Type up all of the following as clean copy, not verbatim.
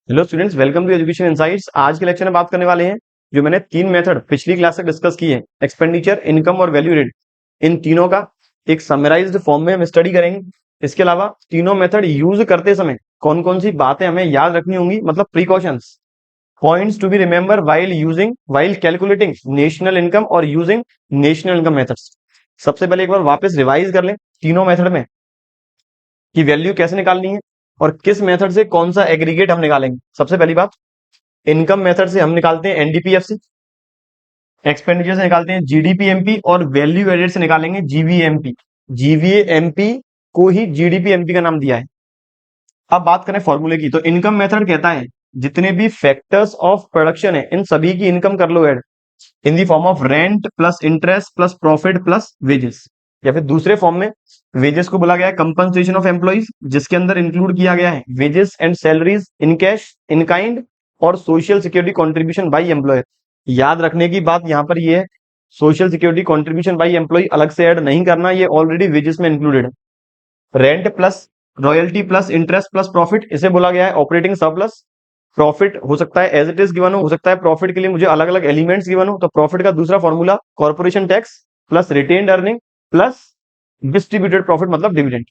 Hello students, welcome to education insights. आज के lecture में बात करने वाले हैं जो मैंने तीन मेथड पिछली क्लास से डिस्कस किए, एक्सपेंडिचर, इनकम और वैल्यू एडेड। इन तीनों का एक समराइज्ड फॉर्म में हम स्टडी करेंगे। इसके अलावा तीनों मेथड यूज करते समय कौन कौन सी बातें हमें याद रखनी होंगी, मतलब precautions, points to be remember while calculating national income और यूजिंग नेशनल इनकम मेथड्स। सबसे पहले एक बार वापस रिवाइज कर लें तीनों मेथड में कि वैल्यू कैसे निकालनी है और किस मेथड से कौन सा एग्रीगेट हम निकालेंगे। सबसे पहली बात, इनकम मेथड से हम निकालते हैं एनडीपीएफसी, एक्सपेंडिचर से निकालते हैं जीडीपीएमपी और वैल्यू एडेड से निकालेंगे जीवीएमपी। जीवीएमपी को ही जीडीपीएमपी का नाम दिया है। अब बात करें फॉर्मूले की, तो इनकम मेथड कहता है जितने भी फैक्टर्स ऑफ प्रोडक्शन है इन सभी की इनकम कर लो add in the form of rent plus interest plus profit plus wages, या फिर दूसरे फॉर्म में वेजेस को बोला गया है कंपनसेशन ऑफ एम्प्लॉइज, जिसके अंदर इंक्लूड किया गया है wages and salaries in cash, in kind और social security contribution by employer. याद रखने की बात यहां पर यह है, social security contribution by employee अलग से ऐड नहीं करना, ये ऑलरेडी वेजेस में इंक्लूडेड है। Rent plus royalty plus interest plus profit, इसे बोला गया है ऑपरेटिंग सरप्लस। प्रॉफिट हो सकता है एज इट इज गिवन हो सकता है प्रॉफिट के लिए मुझे अलग अलग एलिमेंट्स गिवन हो, तो प्रॉफिट का दूसरा formula corporation tax plus retained earning plus distributed profit मतलब डिविडेंड।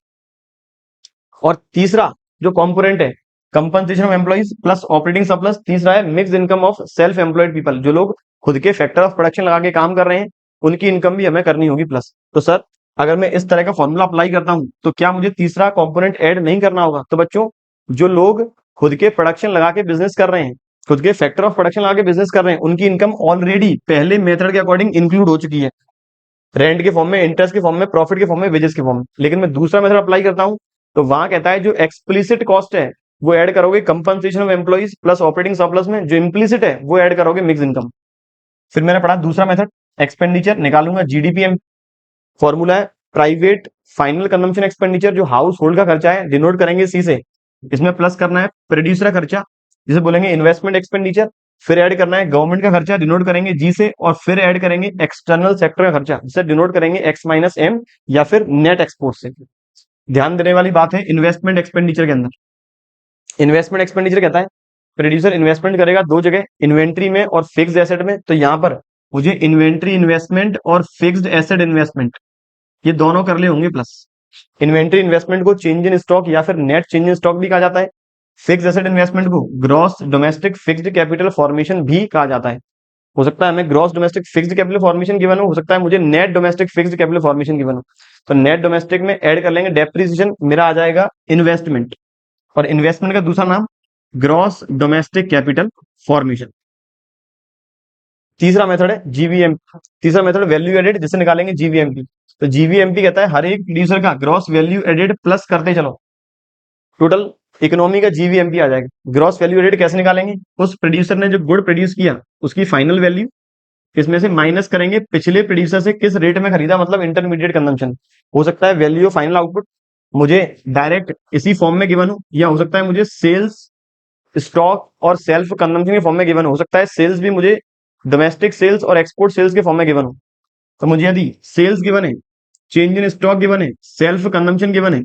और तीसरा जो कंपोनेंट है compensation of employees plus operating surplus, तीसरा है mix income of self employed people, जो लोग खुद के फैक्टर ऑफ प्रोडक्शन लगा के काम कर रहे हैं उनकी इनकम भी हमें करनी होगी प्लस। तो सर अगर मैं इस तरह का फॉर्मूला अप्लाई करता हूं तो क्या मुझे तीसरा कंपोनेंट ऐड नहीं करना होगा? तो बच्चों, जो लोग खुद के प्रोडक्शन लगा के बिजनेस कर रहे हैं, खुद के फैक्टर ऑफ प्रोडक्शन लगा के बिजनेस कर रहे हैं, उनकी इनकम ऑलरेडी पहले मेथड के अकॉर्डिंग इंक्लूड हो चुकी है, रेंट के फॉर्म में, इंटरेस्ट के फॉर्म में, प्रॉफिट के फॉर्म में, वेजेस के फॉर्म में। लेकिन मैं दूसरा मेथड अप्लाई करता हूं तो वहां कहता है जो एक्सप्लिसिट कॉस्ट है वो ऐड करोगे compensation of employees plus operating surplus में, जो इम्प्लिसिट है वो ऐड करोगे मिक्स इनकम। फिर मैंने पढ़ा दूसरा मेथड एक्सपेंडिचर निकालूंगा जीडीपीएम, फॉर्मूला है प्राइवेट फाइनल कंजम्पशन एक्सपेंडिचर, जो हाउस होल्ड का खर्चा है, डिनोट करेंगे सी से। इसमें प्लस करना है प्रोड्यूसर का खर्चा, जिसे बोलेंगे इन्वेस्टमेंट एक्सपेंडिचर। फिर ऐड करना है गवर्नमेंट का खर्चा, डिनोट करेंगे जी से। और फिर ऐड करेंगे एक्सटर्नल सेक्टर का खर्चा, जिसे डिनोट करेंगे एक्स माइनस एम या फिर नेट एक्सपोर्ट से। ध्यान देने वाली बात है इन्वेस्टमेंट एक्सपेंडिचर के अंदर, इन्वेस्टमेंट एक्सपेंडिचर कहता है प्रोड्यूसर इन्वेस्टमेंट करेगा दो जगह, इन्वेंट्री में और फिक्स्ड एसेट में। तो यहां पर मुझे इन्वेंट्री इन्वेस्टमेंट और फिक्स्ड एसेट इन्वेस्टमेंट ये दोनों कर ले होंगे प्लस। इन्वेंट्री इन्वेस्टमेंट को चेंज इन स्टॉक या फिर नेट चेंज इन स्टॉक भी कहा जाता है। फिक्स्ड एसेट इन्वेस्टमेंट को gross domestic fixed capital formation भी कहा जाता है। हो सकता है हमें gross domestic fixed capital formation given हो सकता है मुझे net domestic fixed capital formation given हो। तो नेट डोमेस्टिक में ऐड कर लेंगे डेप्रिसिएशन, मेरा आ जाएगा इन्वेस्टमेंट, और इन्वेस्टमेंट का दूसरा नाम ग्रॉस डोमेस्टिक कैपिटल फॉर्मेशन। तीसरा मेथड है जीवीएम, तीसरा मेथड वैल्यू एडेड, जिसे निकालेंगे जीवीएमपी। तो जीवीएमपी कहता है हर एक प्रोड्यूसर का ग्रॉस वैल्यू एडेड प्लस करते चलो, टोटल इकोनॉमी का जीवीएमपी आ जाएगा। ग्रॉस वैल्यू एडेड कैसे निकालेंगे? उस प्रोड्यूसर ने जो गुड प्रोड्यूस किया उसकी फाइनल वैल्यू, इसमें से माइनस करेंगे पिछले प्रोड्यूसर से किस रेट में खरीदा, मतलब इंटरमीडिएट कंजम्पशन। हो सकता है वैल्यू ऑफ फाइनल आउटपुट मुझे डायरेक्ट इसी फॉर्म में गिवन हो, या हो सकता है मुझे सेल्स, स्टॉक और सेल्फ कंजम्पशन के फॉर्म में गिवन हो सकता है सेल्स भी मुझे डोमेस्टिक सेल्स और एक्सपोर्ट सेल्स के फॉर्म में गिवन हो। तो मुझे यदि सेल्स गिवन है, चेंज इन स्टॉक गिवन है, सेल्फ कंजम्पशन गिवन है,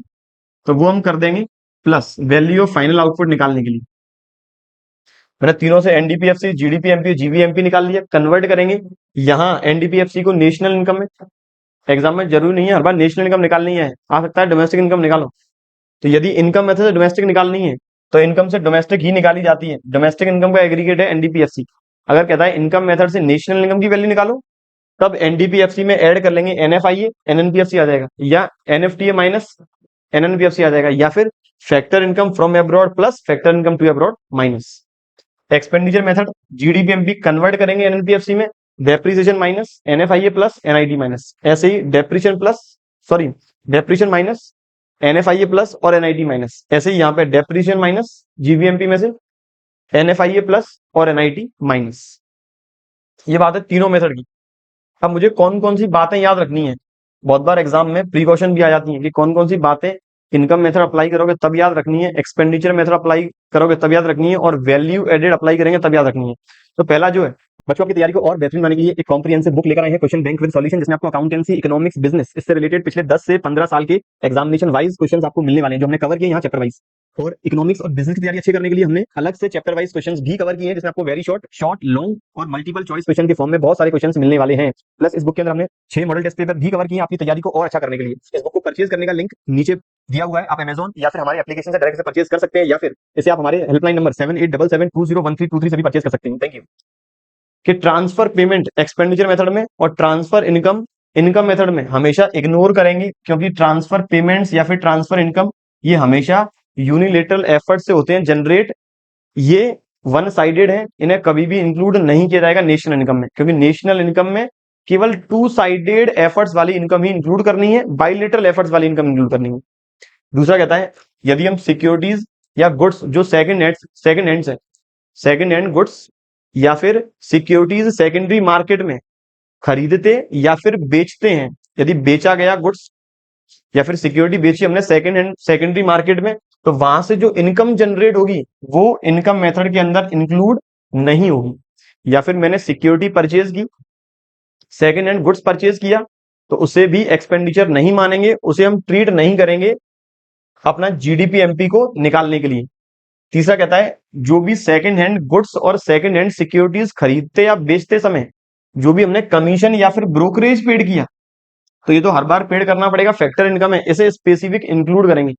तो वो हम कर देंगे plus value of final output निकालने के लिए। मैंने तीनों से एनडीपीएफसी, जीडीपीएमपी, जीवीएमपी निकाल लिया। कन्वर्ट करेंगे यहाँ एनडीपीएफसी को नेशनल इनकम में। एग्जाम में जरूरी नहीं है हर बार नेशनल इनकम निकालनी है, आ सकता है डोमेस्टिक इनकम निकालो। तो यदि इनकम मेथड से डोमेस्टिक निकालनी है तो इनकम से डोमेस्टिक ही निकाली जाती है। डोमेस्टिक इनकम का एग्रीगेट है एनडीपीएफसी। अगर कहता है इनकम मेथड से नेशनल इनकम की वैल्यू निकालो, तब एनडीपीएफसी में ऐड कर लेंगे एनएफआईए, एनएनपीएफसी आ जाएगा, या एनएफटीए माइनस एनएनपीएफसी आ जाएगा, या फिर factor income from abroad plus factor income to abroad minus. Expenditure method GDPMP convert करेंगे एनएनपीएफसी में, depreciation minus NFIA plus NIT minus. ऐसे ही depreciation plus, sorry depreciation minus NFIA plus और एनआईटी माइनस। ऐसे ही यहाँ पे डेप्रिसिएशन माइनस जीवीएमपी में से एनएफआईए प्लस और एनआईटी माइनस। ये बात है तीनों मेथड की। अब मुझे कौन कौन सी बातें याद रखनी है, बहुत बार एग्जाम में प्रिकॉशन भी आ जाती है कि कौन कौन सी बातें इनकम मेथड अप्लाई करोगे तब याद रखनी है, एक्सपेंडिचर मेथड अप्लाई करोगे तब याद रखनी है, और वैल्यू एडेड अप्लाई करेंगे तब याद रखनी है। तो पहला जो है बच्चों आपकी तैयारी को और बेहतरीन बनाने के लिए एक कॉम्प्रिहेंसिव बुक लेकर आए हैं, क्वेश्चन बैंक विद सॉल्यूशन, जिसमें आपको अकाउंटेंसी, इकोनॉमिक्स, बिजनेस इससे रिलेटेड पिछले 10 से 15 साल के एग्जामिनेशन वाइज क्वेश्चंस आपको मिलने वाले हैं, जो हमने कवर किए यहाँ चैप्टर वाइज। और इकोनॉमिक्स और बिजनेस की तैयारी अच्छी करने के लिए हमने अलग से चैप्टर वाइज क्वेश्चंस भी कवर किए हैं, जिसमें आपको वेरी शॉर्ट, लॉन्ग और मल्टीपल चॉइस क्वेश्चन के फॉर्म में बहुत सारे क्वेश्चंस मिलने वाले हैं। प्लस इस बुक के अंदर हमने 6 मॉडल टेस्ट पेपर भी कवर किए हैं आपकी तैयारी को और अच्छा करने के लिए। इस बुक को परचेज करने का लिंक नीचे दिया हुआ है, आप अमेजॉन या फिर हमारे एप्लीकेशन से डायरेक्ट से परचेज कर सकते हैं, या फिर इसे आप हमारे हेल्पलाइन नंबर 7877201323 से भी परचेज कर सकते हैं। Thank you. कि ट्रांसफर पेमेंट एक्सपेंडिचर मेथड में और ट्रांसफर इनकम इनकम मेथड में हमेशा इग्नोर करेंगे, क्योंकि ट्रांसफर पेमेंट्स या फिर ट्रांसफर इनकम ये हमेशा यूनिलेटरल एफर्ट से होते हैं जनरेट, ये वन साइडेड है, इन्हें कभी भी इंक्लूड नहीं किया जाएगा नेशनल इनकम में, क्योंकि नेशनल इनकम में केवल टू साइडेड एफर्ट्स वाली इनकम ही इंक्लूड करनी है, बाइलेटरल एफर्ट्स वाली इनकम इंक्लूड करनी है। दूसरा कहता है यदि हम सिक्योरिटीज या गुड्स जो सेकंड हैंड गुड्स या फिर सिक्योरिटीज सेकेंडरी मार्केट में खरीदते या फिर बेचते हैं, यदि बेचा गया गुड्स या फिर सिक्योरिटी बेची हमने सेकेंडरी मार्केट में, तो वहां से जो इनकम जनरेट होगी वो इनकम मेथड के अंदर इंक्लूड नहीं होगी। या फिर मैंने सिक्योरिटी परचेज की, सेकेंड हैंड गुड्स परचेज किया, तो उसे भी एक्सपेंडिचर नहीं मानेंगे, उसे हम ट्रीट नहीं करेंगे अपना जीडीपी एमपी को निकालने के लिए। तीसरा कहता है जो भी सेकेंड हैंड गुड्स और सेकेंड हैंड सिक्योरिटीज खरीदते या बेचते समय जो भी हमने कमीशन या फिर ब्रोकरेज पेड किया, तो ये तो हर बार पेड करना पड़ेगा, फैक्टर इनकम है, इसे स्पेसिफिक इंक्लूड करेंगे।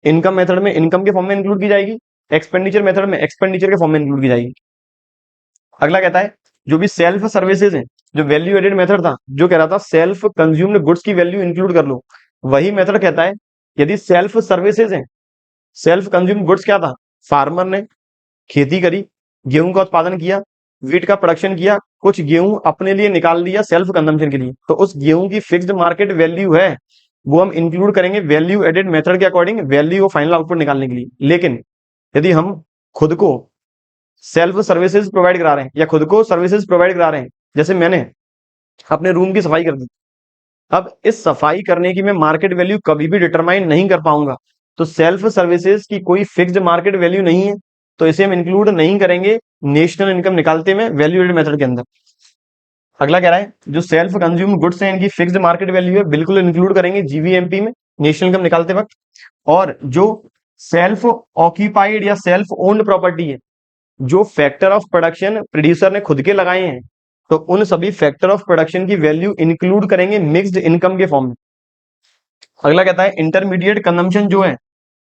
इनकम मेथड में इनकम के फॉर्म में इंक्लूड की जाएगी, एक्सपेंडिचर मेथड में एक्सपेंडिचर के फॉर्म में इंक्लूड की जाएगी। अगला कहता है जो भी सेल्फ सर्विसेज है, जो वैल्यू एडेड मेथड था जो कह रहा था सेल्फ कंज्यूम्ड गुड्स की वैल्यू इंक्लूड कर लो, वही मेथड कहता है यदि सेल्फ सर्विसेज है, सेल्फ कंज्यूम्ड गुड्स क्या था, फार्मर ने खेती करी, गेहूं का उत्पादन किया, वीट का प्रोडक्शन किया, कुछ गेहूं अपने लिए निकाल लिया सेल्फ कंजम्पशन के लिए, तो उस गेहूं की फिक्स्ड मार्केट वैल्यू है वो हम इंक्लूड करेंगे वैल्यू एडेड मेथड के according value of final output निकालने के लिए। लेकिन यदि हम खुद को सेल्फ सर्विसेज प्रोवाइड करा रहे हैं या खुद को सर्विसेज प्रोवाइड करा रहे हैं, जैसे मैंने अपने रूम की सफाई कर दी, अब इस सफाई करने की मैं मार्केट वैल्यू कभी भी डिटरमाइन नहीं कर पाऊंगा, तो सेल्फ सर्विसेज की कोई फिक्स्ड मार्केट वैल्यू नहीं है, तो इसे हम इंक्लूड नहीं करेंगे नेशनल इनकम निकालते में वैल्यू एडेड मेथड के अंदर। अगला कह रहा है जो सेल्फ कंज्यूम गुड्स हैं इनकी फिक्स्ड मार्केट वैल्यू है, बिल्कुल इंक्लूड करेंगे जीवीएमपी में नेशनल इनकम निकालते वक्त। और जो सेल्फ ऑक्यूपाइड या सेल्फ ओन्ड प्रॉपर्टी है, जो फैक्टर ऑफ प्रोडक्शन प्रोड्यूसर ने खुद के लगाए हैं, तो उन सभी फैक्टर ऑफ प्रोडक्शन की वैल्यू इंक्लूड करेंगे मिक्स्ड इनकम के फॉर्म में। अगला कहता है इंटरमीडिएट कंजम्पशन जो है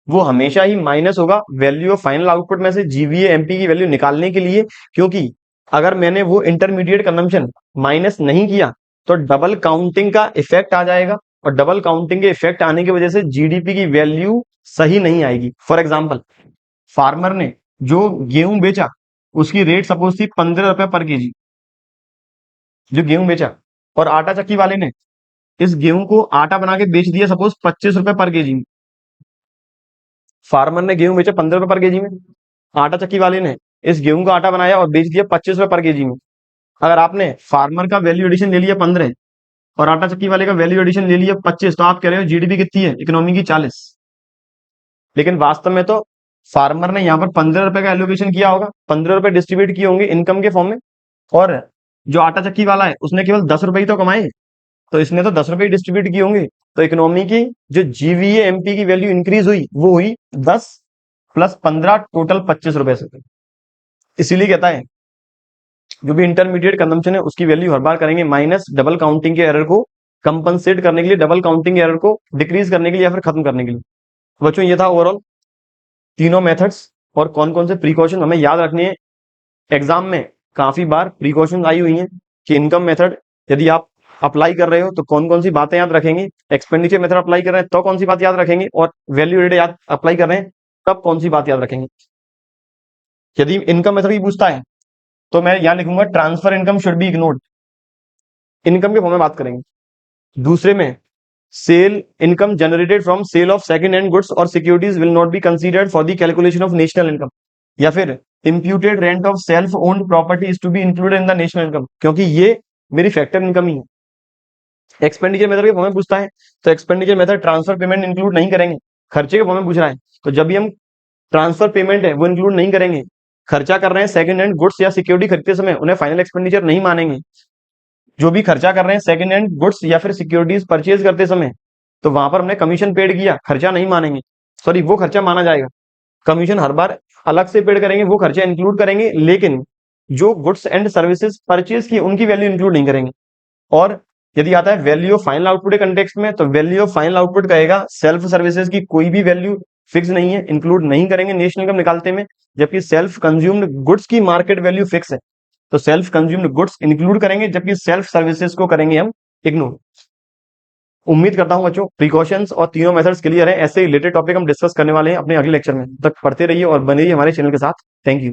वो हमेशा ही माइनस होगा वैल्यू ऑफ फाइनल आउटपुट में से जीवीए एमपी की वैल्यू निकालने के लिए, क्योंकि अगर मैंने वो इंटरमीडिएट कंजम्पशन माइनस नहीं किया तो डबल काउंटिंग का इफेक्ट आ जाएगा, और डबल काउंटिंग के इफेक्ट आने की वजह से जीडीपी की वैल्यू सही नहीं आएगी। फॉर एग्जाम्पल फार्मर ने जो गेहूं बेचा उसकी रेट सपोज थी 15 रुपए पर केजी, जो गेहूं बेचा, और आटा चक्की वाले ने इस गेहूं को आटा बना के बेच दिया सपोज 25 रुपए पर केजी में। फार्मर ने गेहूं बेचा 15 रुपए पर केजी में, आटा चक्की वाले ने इस गेहूं का आटा बनाया और बेच दिया 25 रुपए पर केजी में। अगर आपने फार्मर का वैल्यू एडिशन ले लिया 15 और आटा चक्की वाले का वैल्यू एडिशन ले लिया 25, तो आप कह रहे हो जीडीपी कितनी है, इकोनॉमी की 40। लेकिन वास्तव में तो फार्मर ने यहाँ पर 15 रुपए का एलोकेशन किया होगा, 15 रुपए डिस्ट्रीब्यूट किए होंगे इनकम के फॉर्म में, और जो आटा चक्की वाला है उसने केवल 10 रुपए ही तो कमाए, तो इसने तो 10 रुपए डिस्ट्रीब्यूट किए होंगे। तो इकोनॉमी की जो जीवीए एमपी की वैल्यू इंक्रीज हुई वो हुई 10 प्लस 15 टोटल 25 रुपए से। इसीलिए कहता है जो भी इंटरमीडिएट कंजम्पशन है उसकी वैल्यू हर बार करेंगे माइनस, डबल काउंटिंग के एरर को कंपनसेट करने के लिए, डबल काउंटिंग एरर को डिक्रीज करने के लिए या फिर खत्म करने के लिए। बच्चों ये था ओवरऑल तीनों मेथड्स और कौन कौन से प्रिकॉशन हमें याद रखने हैं। एग्जाम में काफी बार प्रिकॉशन आई हुई हैं कि इनकम मेथड यदि आप अप्लाई कर रहे हो तो कौन कौन सी बातें याद रखेंगे, एक्सपेंडिचर मेथड अप्लाई कर रहे हैं तो कौन सी बात याद रखेंगे, और वैल्यू एडेड याद अप्लाई कर रहे हैं तब कौन सी बात याद रखेंगे। यदि इनकम मेथड की पूछता है तो मैं यहां लिखूंगा transfer income should be ignored, income के फॉर्म में बात करेंगे। दूसरे में sale income generated from sale of second hand goods और securities will not be considered for the calculation of national income, या फिर imputed rent of self owned property is to be included in the national income, क्योंकि ये मेरी factor income ही है। Expenditure method के form में पूछता है तो expenditure method transfer payment include नहीं करेंगे, खर्चे के फॉर्म में पूछ रहा है तो जब भी हम ट्रांसफर पेमेंट है वो इंक्लूड नहीं करेंगे, खर्चा कर रहे हैं सेकंड हैंड गुड्स या सिक्योरिटी खरीदते समय उन्हें फाइनल एक्सपेंडिचर नहीं मानेंगे। जो भी खर्चा कर रहे हैं सेकंड हैंड गुड्स या फिर सिक्योरिटीज परचेज करते समय, तो वहां पर हमने कमीशन पेड किया, खर्चा नहीं मानेंगे, सॉरी वो खर्चा माना जाएगा। कमीशन हर बार अलग से पेड करेंगे, वो खर्चा इंक्लूड करेंगे, लेकिन जो गुड्स एंड सर्विसेज परचेज की उनकी वैल्यू इंक्लूड नहीं करेंगे। और यदि आता है वैल्यू ऑफ फाइनल आउटपुट के कंटेक्स्ट में, तो वैल्यू ऑफ फाइनल आउटपुट कहेगा सेल्फ सर्विसेज की कोई भी वैल्यू फिक्स नहीं है, इंक्लूड नहीं करेंगे नेशनल इनकम निकालते में, जबकि सेल्फ कंज्यूम्ड गुड्स की मार्केट वैल्यू फिक्स है, तो सेल्फ कंज्यूम्ड गुड्स इंक्लूड करेंगे, जबकि सेल्फ सर्विसेज को करेंगे हम इग्नोर। उम्मीद करता हूं बच्चों प्रिकॉशंस और तीनों मेथड्स क्लियर है। ऐसे रिलेटेड टॉपिक हम डिस्कस करने वाले हैं अपने अगले लेक्चर में, तब तक पढ़ते रहिए और बने रहिए हमारे चैनल के साथ। Thank you.